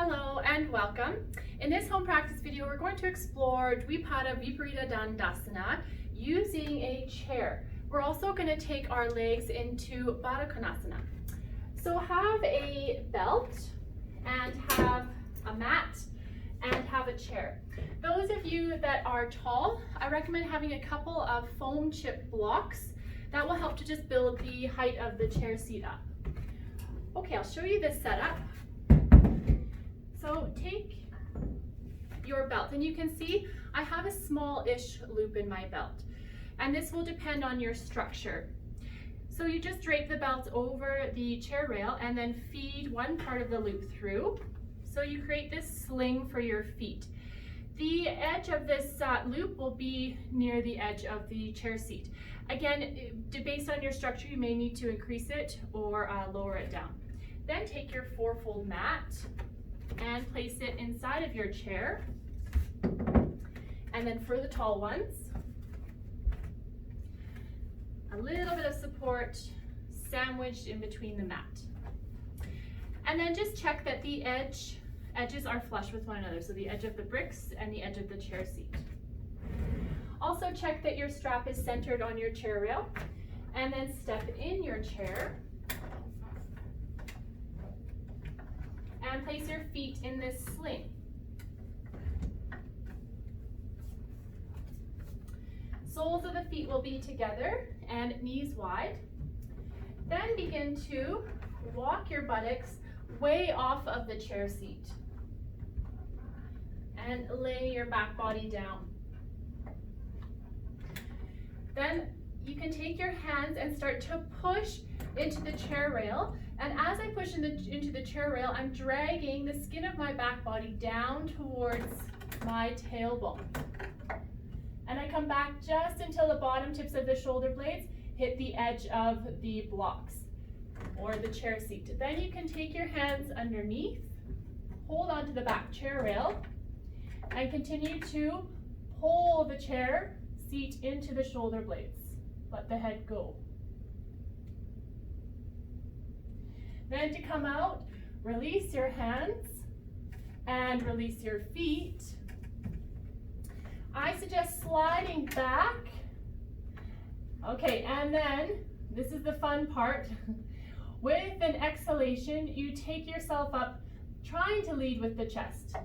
Hello and welcome. In this home practice video, we're going to explore Viparita Dandasana using a chair. We're also going to take our legs into Baddah Konasana. So have a belt and have a mat and have a chair. Those of you that are tall, I recommend having a couple of foam chip blocks. That will help to just build the height of the chair seat up. Okay, I'll show you this setup. So take your belt, and you can see I have a small-ish loop in my belt, and this will depend on your structure. So you just drape the belt over the chair rail and then feed one part of the loop through. So you create this sling for your feet. The edge of this loop will be near the edge of the chair seat. Again, based on your structure, you may need to increase it or lower it down. Then take your four-fold mat and place it inside of your chair. And then for the tall ones, a little bit of support sandwiched in between the mat. And then just check that the edges are flush with one another, so the edge of the bricks and the edge of the chair seat. Also check that your strap is centered on your chair rail, and then step in your chair and place your feet in this sling. Soles of the feet will be together and knees wide. Then begin to walk your buttocks way off of the chair seat and lay your back body down. Then you can take your hands and start to push into the chair rail. And as I push into the chair rail, I'm dragging the skin of my back body down towards my tailbone. And I come back just until the bottom tips of the shoulder blades hit the edge of the blocks or the chair seat. Then you can take your hands underneath, hold onto the back chair rail, and continue to pull the chair seat into the shoulder blades. Let the head go. Then to come out, release your hands and release your feet. I suggest sliding back. Okay, and then, this is the fun part. With an exhalation, you take yourself up, trying to lead with the chest.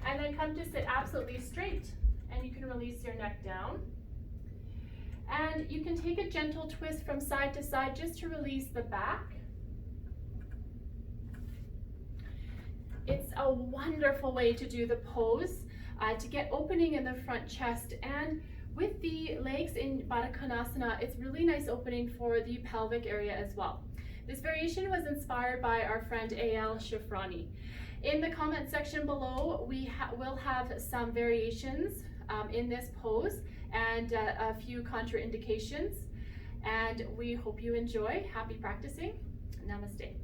And then come to sit absolutely straight, and you can release your neck down. And you can take a gentle twist from side to side just to release the back. It's a wonderful way to do the pose, to get opening in the front chest. And with the legs in Baddah Konasana, it's really nice opening for the pelvic area as well. This variation was inspired by our friend Eyal Shifroni. In the comment section below, we will have some variations in this pose and a few contraindications. And we hope you enjoy. Happy practicing. Namaste.